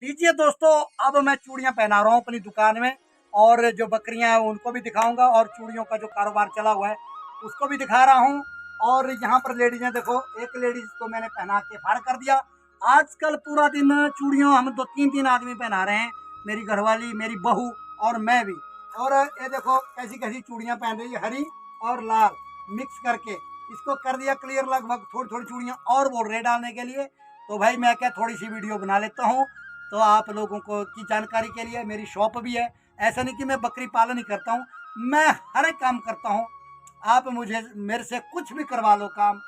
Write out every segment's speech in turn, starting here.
लीजिए दोस्तों, अब मैं चूड़ियां पहना रहा हूँ अपनी दुकान में, और जो बकरियां हैं उनको भी दिखाऊंगा, और चूड़ियों का जो कारोबार चला हुआ है उसको भी दिखा रहा हूँ। और यहाँ पर लेडीजें देखो, एक लेडीज को मैंने पहना के फाड़ कर दिया। आजकल पूरा दिन चूड़ियों हम दो तीन तीन आदमी पहना रहे हैं, मेरी घरवाली, मेरी बहू और मैं भी। और ये देखो कैसी कैसी चूड़ियां पहन रही है, हरी और लाल मिक्स करके। इसको कर दिया क्लियर, लगभग थोड़ी थोड़ी चूड़ियां और बोल रहे डालने के लिए। तो भाई मैं क्या थोड़ी सी वीडियो बना लेता हूँ, तो आप लोगों को की जानकारी के लिए। मेरी शॉप भी है, ऐसा नहीं कि मैं बकरी पालन ही करता हूँ, मैं हर एक काम करता हूँ। आप मुझे मेरे से कुछ भी करवा लो काम,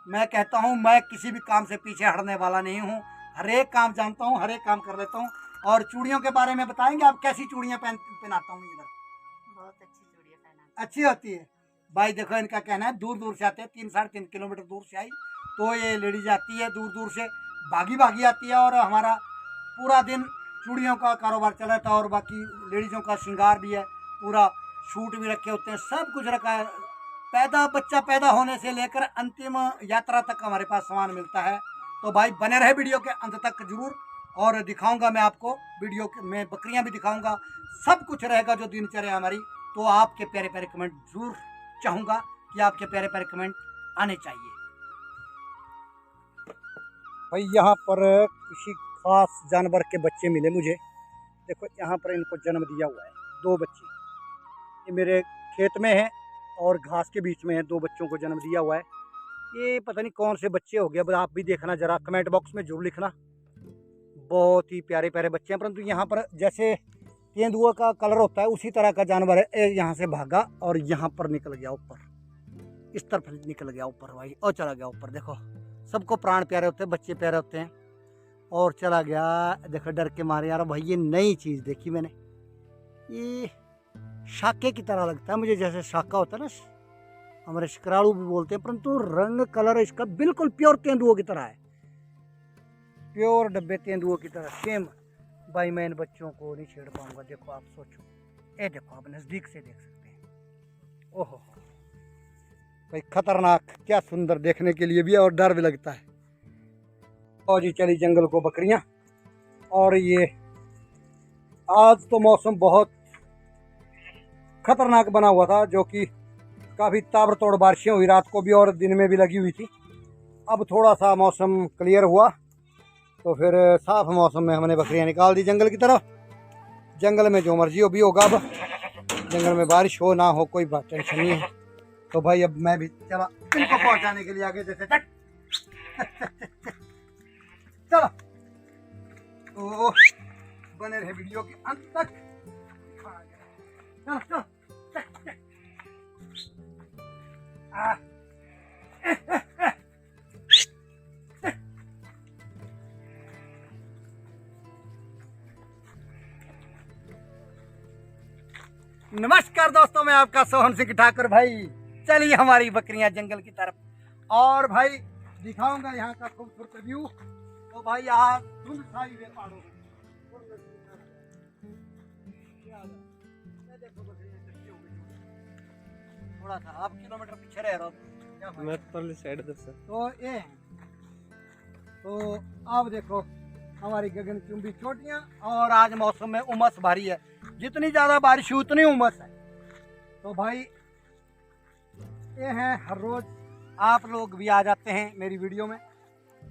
मैं कहता हूँ मैं किसी भी काम से पीछे हटने वाला नहीं हूँ। हर एक काम जानता हूँ, हर एक काम कर लेता हूँ। और चूड़ियों के बारे में बताएंगे आप, कैसी चूड़ियाँ पहनाता हूँ इधर? बहुत अच्छी चूड़ियाँ पहना। अच्छी होती है भाई। देखो इनका कहना है दूर दूर से आते हैं, 3-3.5 किलोमीटर दूर से आई। तो ये लेडीज आती है दूर दूर से, भागी भागी आती है। और हमारा पूरा दिन चूड़ियों का कारोबार चल रहा था, और बाकी लेडीज़ों का श्रृंगार भी है, पूरा शूट भी रखे होते हैं, सब कुछ रखा है। बच्चा पैदा होने से लेकर अंतिम यात्रा तक हमारे पास सामान मिलता है। तो भाई बने रहे वीडियो के अंत तक जरूर, और दिखाऊंगा मैं आपको वीडियो में, बकरियां भी दिखाऊंगा, सब कुछ रहेगा जो दिनचर्या हमारी। तो आपके प्यारे प्यारे कमेंट जरूर चाहूँगा कि आपके प्यारे प्यारे कमेंट आने चाहिए। भाई यहाँ पर किसी खास जानवर के बच्चे मिले मुझे। देखो यहाँ पर इनको जन्म दिया हुआ है, 2 बच्चे। ये मेरे खेत में है और घास के बीच में है, 2 बच्चों को जन्म दिया हुआ है। ये पता नहीं कौन से बच्चे हो गए, आप भी देखना जरा, कमेंट बॉक्स में जरूर लिखना। बहुत ही प्यारे प्यारे बच्चे हैं, परंतु यहाँ पर जैसे तेंदुआ का कलर होता है उसी तरह का जानवर है। यहाँ से भागा और यहाँ पर निकल गया ऊपर, इस तरफ निकल गया ऊपर भाई, और चला गया ऊपर। देखो सबको प्राण प्यारे होते हैं, बच्चे प्यारे होते हैं, और चला गया। देखो डर के मारे यार भाई, ये नई चीज़ देखी मैंने। ये शाके की तरह लगता है मुझे, जैसे शाका होता है ना, हमारे शकरालू भी बोलते हैं, परंतु रंग कलर इसका बिल्कुल प्योर तेंदुओं की तरह है, प्योर डब्बे तेंदुओं की तरह सेम। भाई मैं इन बच्चों को नहीं छेड़ पाऊंगा। देखो आप सोचो, ये देखो आप नज़दीक से देख सकते हैं। ओहो भाई खतरनाक, क्या सुंदर देखने के लिए भी और डर भी लगता है। और जी चली जंगल को बकरियां। और ये आज तो मौसम बहुत खतरनाक बना हुआ था, जो कि काफ़ी ताबड़तोड़ बारिशें हुई रात को भी और दिन में भी लगी हुई थी। अब थोड़ा सा मौसम क्लियर हुआ, तो फिर साफ मौसम में हमने बकरियां निकाल दी जंगल की तरफ। जंगल में जो मर्जी हो भी होगा, अब जंगल में बारिश हो ना हो कोई बात टेंशन नहीं है। तो भाई अब मैं भी चला इनको पहुंचाने के लिए आगे, जैसे चलो। तो बने रहे वीडियो के अंत तक। चलो चलो नमस्कार दोस्तों, मैं आपका सोहन सिंह ठाकुर। भाई चलिए हमारी बकरियां जंगल की तरफ, और भाई दिखाऊंगा यहाँ का खूबसूरत व्यू। तो भाई यहाँ धुंध छाई हुई है पहाड़ों में, थोड़ा सा आप किलोमीटर पीछे रह रहे हो, मैं पहले साइड दे सर। तो ये तो अब देखो हमारी गगनचुंबी चोटियां, और आज मौसम में उमस भारी है, जितनी ज़्यादा बारिश हुई उतनी उमस है। तो भाई ये हैं, हर रोज़ आप लोग भी आ जाते हैं मेरी वीडियो में।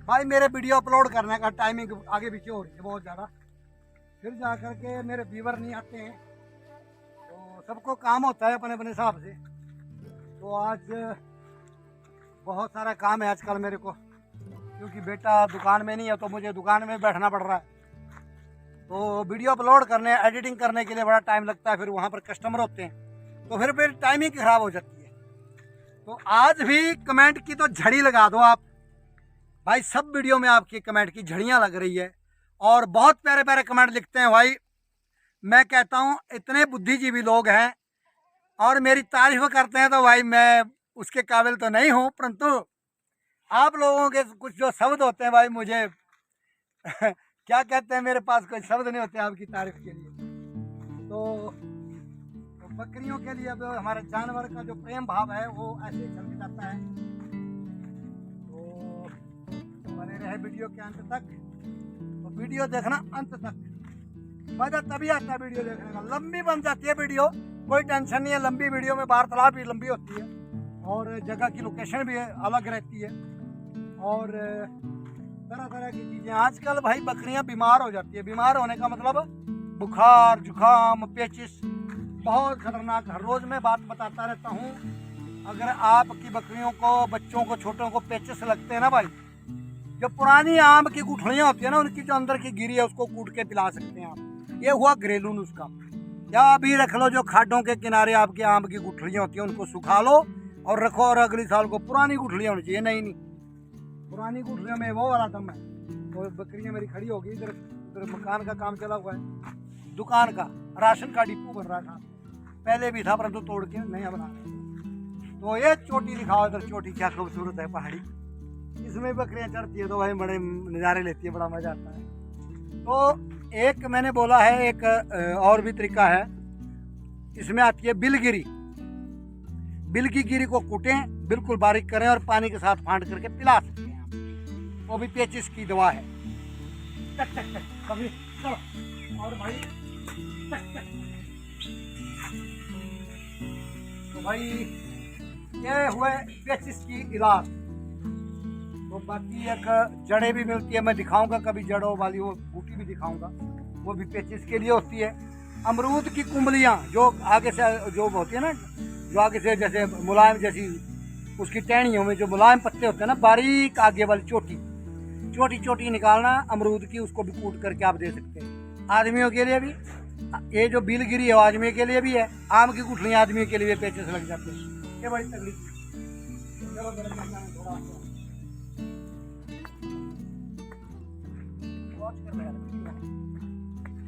भाई मेरे वीडियो अपलोड करने का टाइमिंग आगे पीछे हो रही है बहुत ज़्यादा, फिर जा कर के मेरे व्यूवर नहीं आते हैं। तो सबको काम होता है अपने अपने हिसाब से। तो आज बहुत सारा काम है आजकल मेरे को, क्योंकि बेटा दुकान में नहीं है, तो मुझे दुकान में बैठना पड़ रहा है। तो वीडियो अपलोड करने, एडिटिंग करने के लिए बड़ा टाइम लगता है, फिर वहाँ पर कस्टमर होते हैं, तो फिर टाइमिंग ख़राब हो जाती है। तो आज भी कमेंट की तो झड़ी लगा दो आप भाई, सब वीडियो में आपकी कमेंट की झड़ियाँ लग रही है, और बहुत प्यारे प्यारे कमेंट लिखते हैं भाई। मैं कहता हूँ इतने बुद्धिजीवी लोग हैं और मेरी तारीफ करते हैं, तो भाई मैं उसके काबिल तो नहीं हूँ, परंतु आप लोगों के कुछ जो शब्द होते हैं भाई, मुझे क्या कहते हैं, मेरे पास कोई शब्द नहीं होते आपकी तारीफ के लिए। तो बकरियों के लिए अब हमारे जानवर का जो प्रेम भाव है वो ऐसे ही चलते जाता है। तो बने रहे वीडियो के अंत तक। तो वीडियो देखना अंत तक, मजा तभी आता है वीडियो देखने का। लंबी बन जाती है वीडियो, कोई टेंशन नहीं है, लंबी वीडियो में वार्तालाप भी लंबी होती है और जगह की लोकेशन भी अलग रहती है और तरह तरह की चीज़ें। आजकल भाई बकरियां बीमार हो जाती है, बीमार होने का मतलब बुखार, जुकाम, पेचिस, बहुत खतरनाक। हर रोज़ मैं बात बताता रहता हूँ, अगर आपकी बकरियों को, बच्चों को, छोटों को पेचिस लगते हैं ना भाई, जो पुरानी आम की गुठलियाँ होती है ना, उनकी जो अंदर की गिरी है उसको कूट के पिला सकते हैं आप। ये हुआ घरेलू नुस्खा। या अभी रख लो जो खाडों के किनारे आपकी आम की गुठलियाँ होती हैं, उनको सुखा लो और रखो, और अगले साल को पुरानी गुठलियाँ होनी चाहिए। नहीं, पुरानी गुठलियों में वो वाला दम है। तो बकरियाँ मेरी खड़ी होगी इधर, उधर मकान का काम चला हुआ है, दुकान का राशन का डिपो बन रहा था, पहले भी था परंतु तोड़ के नया बना रहे। तो ये चोटी दिखाओ इधर, चोटी क्या खूबसूरत है पहाड़ी, इसमें बकरियां चढ़ती है तो भाई बड़े नज़ारे लेती है, बड़ा मजा आता है। तो एक मैंने बोला है, एक और भी तरीका है, इसमें आती है बिलगिरी। बिल की गिरी को कूटें, बिल्कुल बारीक करें और पानी के साथ फाड़ करके पिला सकते हैं आप। वो भी पेचिस की दवा है। टक टक टक कभी चलो, और भाई टक टक। तो भाई ये हुए पेचिस की इलाज। तो बाकी एक जड़ें भी मिलती है, मैं दिखाऊंगा कभी जड़ों वाली वो बूटी भी दिखाऊंगा, वो भी पेचिस के लिए होती है। अमरूद की कुंबलियाँ जो आगे से जो होती है ना, जो आगे से जैसे मुलायम जैसी उसकी टहनियों में जो मुलायम पत्ते होते हैं ना, बारीक आगे वाली चोटी छोटी छोटी निकालना अमरूद की, उसको भी कूट करके आप दे सकते हैं। आदमियों के लिए भी ये जो बिलगिरी है आदमी के लिए भी है, आम की गुठलियाँ आदमी के लिए पेचिस लग जाते हैं, ये बड़ी तकलीफ। चलो थोड़ा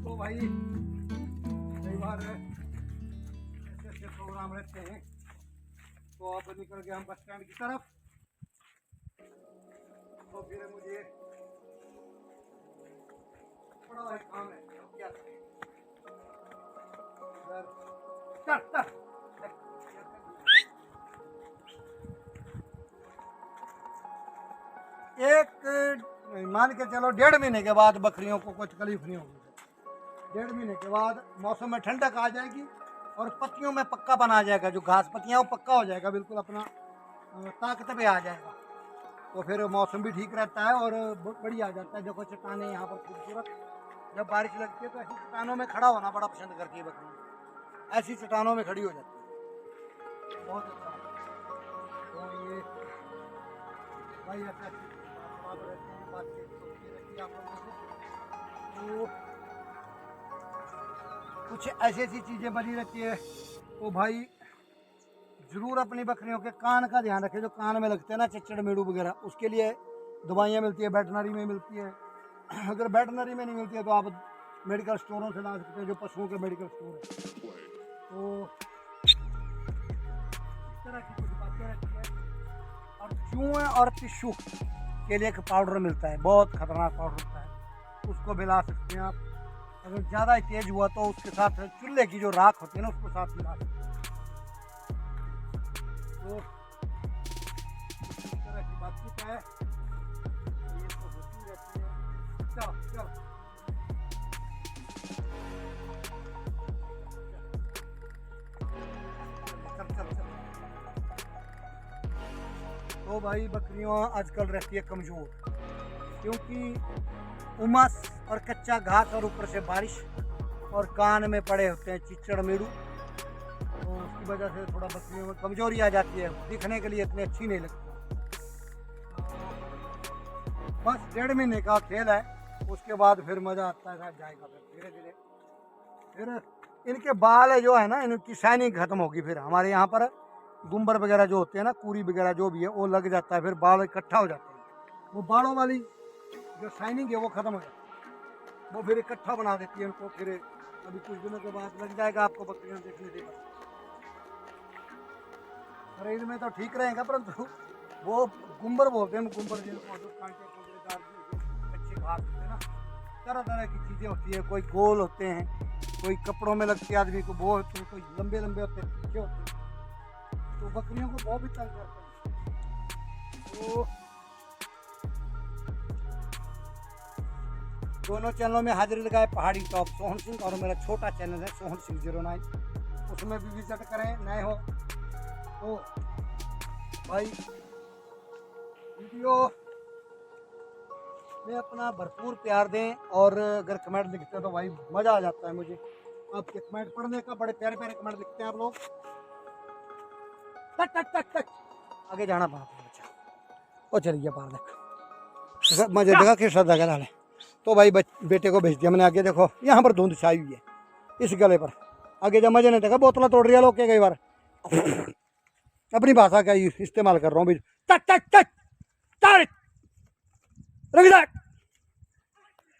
तो भाई कई बार ऐसे ऐसे प्रोग्राम रहते हैं, तो अब निकल गए हम बस स्टैंड की तरफ। तो फिर मुझे बड़ा भाई काम है, क्या चल एक मान के चलो 1.5 महीने के बाद बकरियों को कोई तकलीफ नहीं होगी। 1.5 महीने के बाद मौसम में ठंडक आ जाएगी और पत्तियों में पक्का बना जाएगा, जो घास पत्तियाँ वो पक्का हो जाएगा, बिल्कुल अपना ताकत पे आ जाएगा। तो फिर मौसम भी ठीक रहता है और बढ़िया आ जाता है। देखो चट्टानें यहाँ पर खूबसूरत, जब बारिश लगती है तो ऐसी चट्टानों में खड़ा होना बड़ा पसंद करती है बकरी, ऐसी चट्टानों में खड़ी हो जाती है, बहुत अच्छा। तो ये भाई ऐसा रहते हैं, बातचीत होती रहती है आप लोगों से, तो कुछ ऐसी ऐसी चीज़ें बनी रहती है। तो भाई ज़रूर अपनी बकरियों के कान का ध्यान रखें, जो कान में लगते हैं ना चिचड़ मेड़ू वगैरह, उसके लिए दवाइयाँ मिलती है, वेटनरी में मिलती है। अगर वेटनरी में नहीं मिलती है तो आप मेडिकल स्टोरों से ला सकते हैं, जो पशुओं के मेडिकल स्टोर है। तो इस तरह की कुछ बातें रहती है। और चूहे और पिशू के लिए एक पाउडर मिलता है, बहुत खतरनाक पाउडर होता है, उसको मिला सकते हैं आप। अगर ज़्यादा तेज हुआ तो उसके साथ चूल्हे की जो राख होती है ना, उसको साथ मिला सकते हैं। तो इस तरह की बातचीत है, ये तो होती रहती है। चलो चलो चल चल चल। तो भाई बकरियाँ आजकल रहती है कमज़ोर, क्योंकि उमस और कच्चा घास और ऊपर से बारिश और कान में पड़े होते हैं चिचड़ मेड़ू, तो उसकी वजह से थोड़ा बकरियों में कमजोरी आ जाती है, दिखने के लिए इतनी अच्छी नहीं लगती। बस 1.5 महीने का खेल है, उसके बाद फिर मज़ा आता है, जाएगा फिर धीरे धीरे। फिर इनके बाल जो है ना, इनकी शाइनिंग खत्म होगी। फिर हमारे यहाँ पर गुम्बर वगैरह जो होते हैं ना, पूरी वगैरह जो भी है वो लग जाता है, फिर बाल इकट्ठा हो जाते हैं, वो बालों वाली जो शाइनिंग है वो ख़त्म हो जाती है, वो फिर इकट्ठा बना देती है उनको। फिर अभी कुछ दिनों के बाद लग जाएगा आपको बकरियाँ देखने देगा। शरीर में तो ठीक रहेगा, परंतु वो गुम्बर बोलते हैं, गुम्बर जिनको कांटे कुंटेदार अच्छे घास होते हैं ना, तरह तरह की चीज़ें होती है। कोई गोल होते हैं, कोई कपड़ों में लगते आदमी को, वो होते हैं, कोई लंबे लंबे होते हैं, पीछे होते हैं। तो बकरियों को बहुत भी तंग करते हैं। तो दोनों चैनलों में हाजिरी लगाए, पहाड़ी टॉप सोहन सिंह और मेरा छोटा चैनल है सोहन सिंह 09, उसमें भी विजिट करें नए हो तो। भाई वीडियो में अपना भरपूर प्यार दें और अगर कमेंट लिखते हैं तो भाई मज़ा आ जाता है मुझे आपके कमेंट पढ़ने का। बड़े प्यारे प्यारे कमेंट लिखते हैं आप लोग। तक तक तक तक आगे जाना पड़ा बच्चा और चलिए बाहर देख मजे देखा कि श्रद्धा का डाले तो भाई बेटे को भेज दिया मैंने। आगे देखो यहाँ पर धुंध छाई हुई है इस गले पर। आगे जब मजे नहीं देखा बोतला तोड़ रही है लोग के कई बार अपनी भाषा का इस्तेमाल कर रहा हूँ। तक तक तक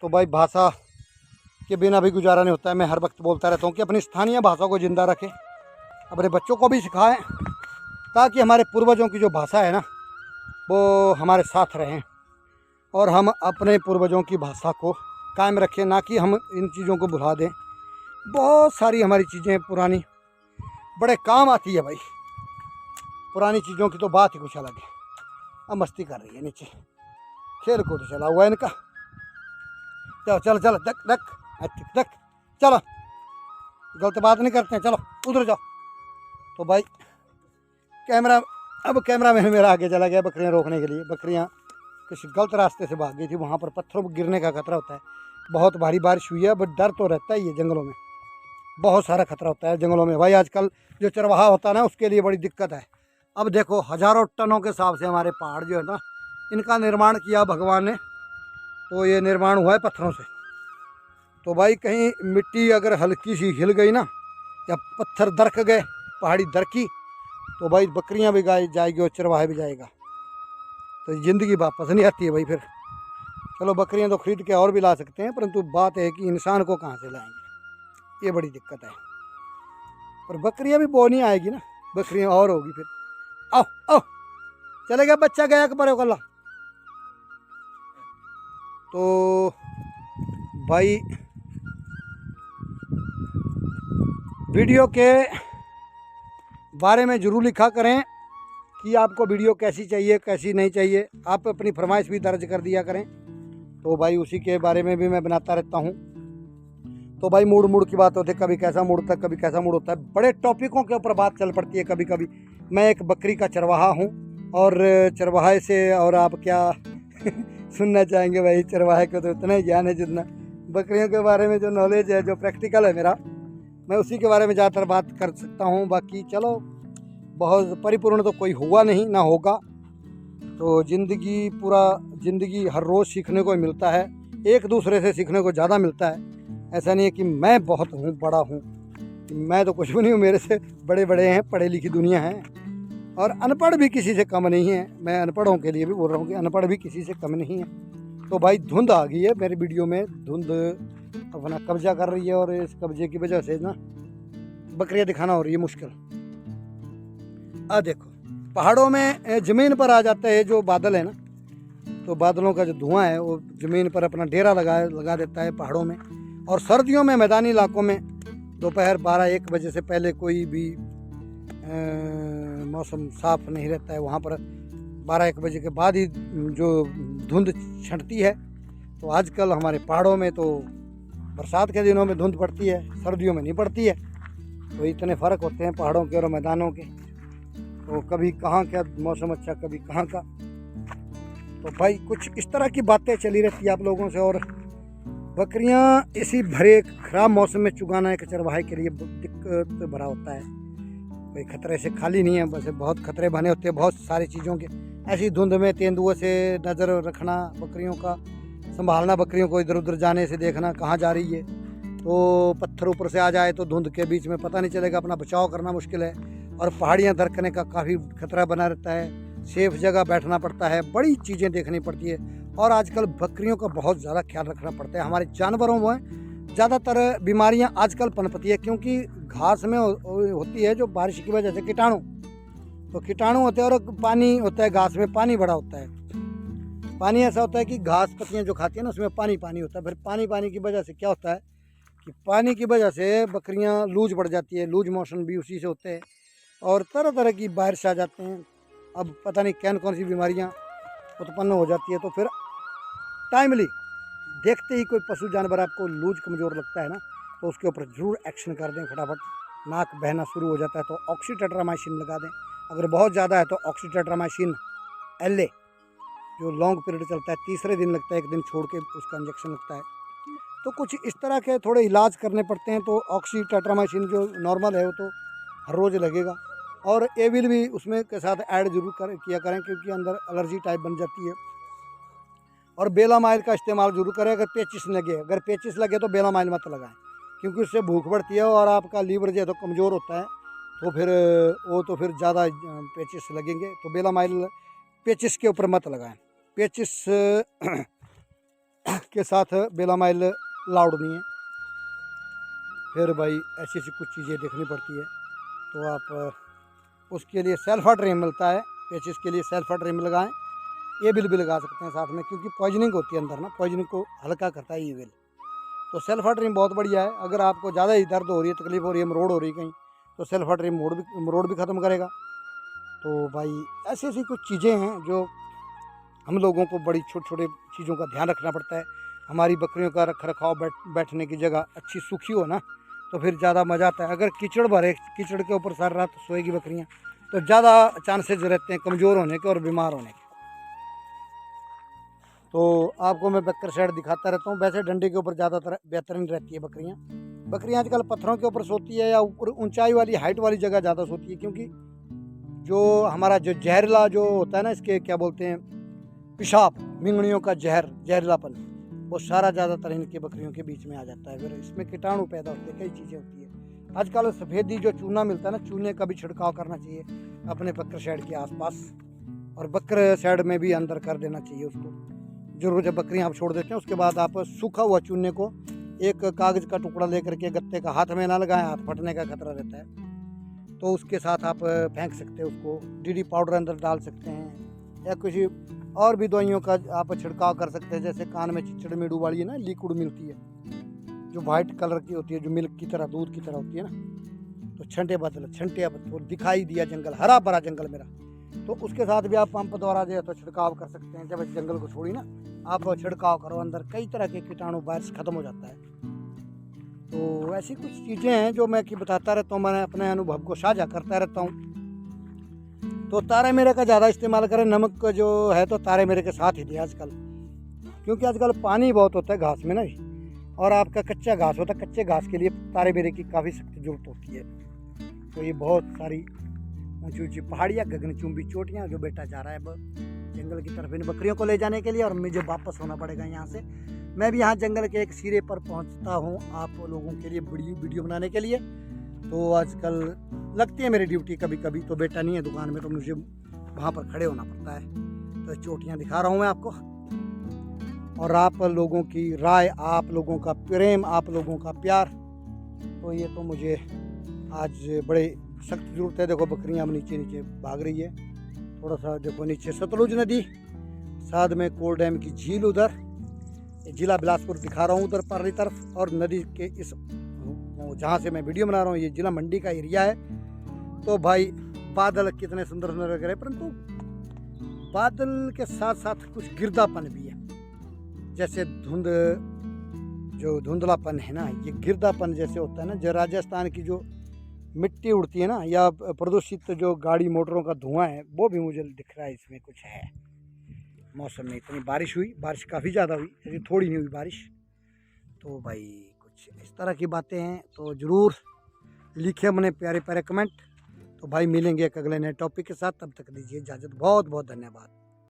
तो भाई भाषा के बिना भी गुजारा नहीं होता है। मैं हर वक्त बोलता रहता हूँ कि अपनी स्थानीय भाषा को जिंदा रखें, अपने बच्चों को भी सिखाएं ताकि हमारे पूर्वजों की जो भाषा है ना वो हमारे साथ रहें और हम अपने पूर्वजों की भाषा को कायम रखें, ना कि हम इन चीज़ों को भुला दें। बहुत सारी हमारी चीज़ें पुरानी बड़े काम आती है भाई। पुरानी चीज़ों की तो बात ही कुछ अलग है। अब मस्ती कर रही है नीचे, खेल कूद चला हुआ है इनका। चलो चलो चलो दक दक दक चलो, गलत बात नहीं करते हैं, चलो उधर जाओ। तो भाई कैमरा मैन मेरा आगे चला गया बकरियां रोकने के लिए। बकरियां किसी गलत रास्ते से भाग गई थी, वहाँ पर पत्थरों पर गिरने का खतरा होता है। बहुत भारी बारिश हुई है, बट डर तो रहता ही है। जंगलों में बहुत सारा खतरा होता है जंगलों में भाई। आजकल जो चरवाहा होता है ना उसके लिए बड़ी दिक्कत है। अब देखो हज़ारों टनों के हिसाब से हमारे पहाड़ जो है ना इनका निर्माण किया भगवान ने, तो ये निर्माण हुआ है पत्थरों से। तो भाई कहीं मिट्टी अगर हल्की सी हिल गई ना या पत्थर दरक गए, पहाड़ी दरकी, तो भाई बकरियां भी जाएगी और चरवाहा भी जाएगा, तो ज़िंदगी वापस नहीं आती है भाई फिर। चलो बकरियां तो खरीद के और भी ला सकते हैं, परंतु बात है कि इंसान को कहाँ से लाएंगे, ये बड़ी दिक्कत है। और बकरियां भी बो नहीं आएगी ना, बकरियां और होगी फिर। आओ आओ चले गया बच्चा गया पर कल्ला। तो भाई वीडियो के बारे में ज़रूर लिखा करें कि आपको वीडियो कैसी चाहिए कैसी नहीं चाहिए। आप अपनी फरमाइश भी दर्ज कर दिया करें, तो भाई उसी के बारे में भी मैं बनाता रहता हूँ। तो भाई मूड की बात होती है, कभी कैसा मूड होता है कभी कैसा मूड होता है। बड़े टॉपिकों के ऊपर बात चल पड़ती है कभी कभी। मैं एक बकरी का चरवाहा हूँ और चरवाहे से और आप क्या सुनना चाहेंगे भाई। चरवाहे को तो इतना ही ज्ञान है जितना बकरियों के बारे में जो नॉलेज है, जो प्रैक्टिकल है मेरा, मैं उसी के बारे में ज़्यादातर बात कर सकता हूँ। बाकी चलो बहुत परिपूर्ण तो कोई हुआ नहीं ना होगा। तो ज़िंदगी हर रोज़ सीखने को मिलता है, एक दूसरे से सीखने को ज़्यादा मिलता है। ऐसा नहीं है कि मैं बहुत हूँ बड़ा हूँ, मैं तो कुछ भी नहीं हूँ, मेरे से बड़े बड़े हैं, पढ़े लिखी दुनिया है। और अनपढ़ भी किसी से कम नहीं है। मैं अनपढ़ों के लिए भी बोल रहा हूँ कि अनपढ़ भी किसी से कम नहीं है। तो भाई धुंध आ गई है मेरी वीडियो में, धुंध अपना कब्जा कर रही है और इस कब्जे की वजह से ना बकरियां दिखाना हो रही है मुश्किल। देखो पहाड़ों में ज़मीन पर आ जाता है जो बादल है ना, तो बादलों का जो धुआं है वो ज़मीन पर अपना डेरा लगा देता है पहाड़ों में। और सर्दियों में मैदानी इलाकों में दोपहर 12-1 बजे से पहले कोई भी मौसम साफ नहीं रहता है। वहाँ पर 12-1 बजे के बाद ही जो धुंध छंटती है। तो आजकल हमारे पहाड़ों में तो बरसात के दिनों में धुंध पड़ती है, सर्दियों में नहीं पड़ती है। तो इतने फ़र्क होते हैं पहाड़ों के और मैदानों के। तो कभी कहाँ का मौसम अच्छा, कभी कहाँ का। तो भाई कुछ इस तरह की बातें चली रहती है आप लोगों से। और बकरियां इसी भरे ख़राब मौसम में चुगाना एक चरवाहे के लिए दिक्कत भरा होता है। कोई खतरे से खाली नहीं है, वैसे बहुत खतरे बने होते हैं बहुत सारी चीज़ों के। ऐसी धुंध में तेंदुओं से नज़र रखना, बकरियों का संभालना, बकरियों को इधर उधर जाने से देखना कहाँ जा रही है। तो पत्थर ऊपर से आ जाए तो धुंध के बीच में पता नहीं चलेगा, अपना बचाव करना मुश्किल है। और पहाड़ियाँ दरकने का काफ़ी खतरा बना रहता है, सेफ जगह बैठना पड़ता है, बड़ी चीज़ें देखनी पड़ती है। और आजकल बकरियों का बहुत ज़्यादा ख्याल रखना पड़ता है। हमारे जानवरों में ज़्यादातर बीमारियां आजकल पनपती है क्योंकि घास में होती है जो बारिश की वजह से कीटाणु। तो कीटाणु होते हैं और पानी होता है, घास में पानी बड़ा होता है। पानी ऐसा होता है कि घास पत्तियाँ जो खाती हैं ना उसमें पानी होता है। फिर पानी की वजह से क्या होता है कि पानी की वजह से बकरियाँ लूज पड़ जाती है, लूज मोशन भी उसी से होते हैं और तरह तरह की बारिश आ जाते हैं। अब पता नहीं कौन सी बीमारियाँ उत्पन्न हो जाती है। तो फिर टाइमली देखते ही कोई पशु जानवर आपको लूज कमज़ोर लगता है ना, तो उसके ऊपर ज़रूर एक्शन कर दें फटाफट। नाक बहना शुरू हो जाता है तो ऑक्सीटेट्रामाइसिन लगा दें। अगर बहुत ज़्यादा है तो ऑक्सीटेट्रामाइसिन LA जो लॉन्ग पीरियड चलता है, तीसरे दिन लगता है, एक दिन छोड़ के उसका इंजेक्शन लगता है। तो कुछ इस तरह के थोड़े इलाज करने पड़ते हैं। तो ऑक्सीटेट्रामाइसिन जो नॉर्मल है वो तो हर रोज़ लगेगा, और एविल भी उसमें के साथ ऐड जरूर किया करें, क्योंकि अंदर एलर्जी टाइप बन जाती है। और बेलामाइल का इस्तेमाल जरूर करें अगर पेचिस लगे। अगर पेचिस लगे तो बेलामाइल मत लगाएं, क्योंकि उससे भूख बढ़ती है और आपका लीवर जो है तो कमज़ोर होता है, तो फिर ज़्यादा पेचिस लगेंगे। तो बेलामाइल पेचिस के ऊपर मत लगाएं। पेचिस के साथ बेलामाइल लाउड नहीं है। फिर भाई ऐसी ऐसी कुछ चीज़ें देखनी पड़ती है। तो आप उसके लिए सल्फाट्रिम मिलता है, पेचिस के लिए सल्फाट्रिम लगाएं। एविल भी लगा सकते हैं साथ में, क्योंकि पॉइजनिंग होती है अंदर ना, पॉइजनिंग को हल्का करता है एविल। तो सल्फाट्रिम बहुत बढ़िया है। अगर आपको ज़्यादा ही दर्द हो रही है, तकलीफ हो रही है, मरोड़ हो रही है कहीं, तो सल्फाट्रिम मरोड़ भी ख़त्म करेगा। तो भाई ऐसी ऐसी कुछ चीज़ें हैं जो हम लोगों को बड़ी छोटे छोटे चीज़ों का ध्यान रखना पड़ता है। हमारी बकरियों का रख रखाव बैठने की जगह अच्छी सूखी हो ना, तो फिर ज़्यादा मज़ा आता है। अगर कीचड़ भरे, कीचड़ के ऊपर सारी रात सोएगी बकरियाँ, तो ज़्यादा चांसेस रहते हैं कमज़ोर होने के और बीमार होने के। तो आपको मैं बकर शेड दिखाता रहता हूँ। वैसे डंडे के ऊपर ज़्यादातर बेहतरीन रहती है बकरियाँ। बकरियाँ आजकल पत्थरों के ऊपर सोती है, या ऊपर ऊंचाई वाली हाइट वाली जगह ज़्यादा सोती है, क्योंकि जो हमारा जो जहरीला जो होता है ना, इसके क्या बोलते हैं, पेशाब, मिंगड़ियों का जहरीलापन, वो सारा ज़्यादातर इनकी बकरियों के बीच में आ जाता है। फिर इसमें कीटाणु पैदा होते हैं, कई चीज़ें होती है। आजकल सफ़ेदी जो चूना मिलता है ना, चूने का भी छिड़काव करना चाहिए अपने बकर शेड के आसपास, और बकर शेड में भी अंदर कर देना चाहिए उसको। जरूर जब बकरियाँ आप छोड़ देते हैं, उसके बाद आप सूखा हुआ चूने को एक कागज़ का टुकड़ा लेकर के गत्ते का हाथ में ना लगाएं, हाथ फटने का खतरा रहता है। तो उसके साथ आप फेंक सकते हैं उसको। DD पाउडर अंदर डाल सकते हैं, या किसी और भी दवाइयों का आप छिड़काव कर सकते हैं। जैसे कान में चिचड़ मीडू वाली है ना, लिक्विड मिलती है जो वाइट कलर की होती है, जो मिल्क की तरह, दूध की तरह होती है ना। तो छंटे अब तो दिखाई दिया जंगल, हरा भरा जंगल मेरा, तो उसके साथ भी आप पंप द्वारा जो है तो छिड़काव कर सकते हैं। जब इस जंगल को छोड़ी ना, आप छिड़काव करो, अंदर कई तरह के कीटाणु वायरस खत्म हो जाता है। तो ऐसी कुछ चीज़ें हैं जो मैं कि बताता रहता हूँ, मैंने अपने अनुभव को साझा करता रहता हूँ। तो तारे मेरे का ज़्यादा इस्तेमाल करें। नमक जो है तो तारे मेरे के साथ ही दिया आजकल, क्योंकि आजकल पानी बहुत होता है घास में ना, और आपका कच्चा घास होता है। कच्चे घास के लिए तारे मेरे की काफ़ी सख्त जरूरत होती है। तो ये बहुत सारी ऊंची ऊंची पहाड़ियाँ, गगनचुंबी चोटियाँ, जो बेटा जा रहा है अब जंगल की तरफ इन बकरियों को ले जाने के लिए, और मुझे वापस होना पड़ेगा यहाँ से। मैं भी यहाँ जंगल के एक सिरे पर पहुँचता हूँ आप लोगों के लिए वीडियो बनाने के लिए। तो आजकल लगती है मेरी ड्यूटी कभी कभी, तो बेटा नहीं है दुकान में, तो मुझे वहाँ पर खड़े होना पड़ता है। तो चोटियाँ दिखा रहा हूँ मैं आपको, और आप लोगों की राय, आप लोगों का प्रेम, आप लोगों का प्यार, तो ये तो मुझे आज बड़े सख्त ज़रूरत है। देखो बकरियाँ अब नीचे नीचे भाग रही है। थोड़ा सा देखो नीचे सतलुज नदी, साथ में कोल डैम की झील, उधर जिला बिलासपुर दिखा रहा हूँ उधर परली तरफ, और नदी के इस जहाँ से मैं वीडियो बना रहा हूँ ये जिला मंडी का एरिया है। तो भाई बादल कितने सुंदर सुंदर लग रहे हैं, परंतु बादल के साथ साथ कुछ गिरदापन भी है। जैसे जो धुंधलापन है ना, ये गिरदापन जैसे होता है ना, जो राजस्थान की जो मिट्टी उड़ती है ना, या प्रदूषित जो गाड़ी मोटरों का धुआं है, वो भी मुझे दिख रहा है इसमें कुछ है। मौसम में इतनी बारिश हुई, बारिश काफ़ी ज़्यादा हुई, ऐसी थोड़ी नहीं हुई बारिश। तो भाई कुछ इस तरह की बातें हैं, तो ज़रूर लिखे अपने प्यारे प्यारे कमेंट। तो भाई मिलेंगे एक अगले नए टॉपिक के साथ, तब तक दीजिए इजाज़त। बहुत बहुत धन्यवाद।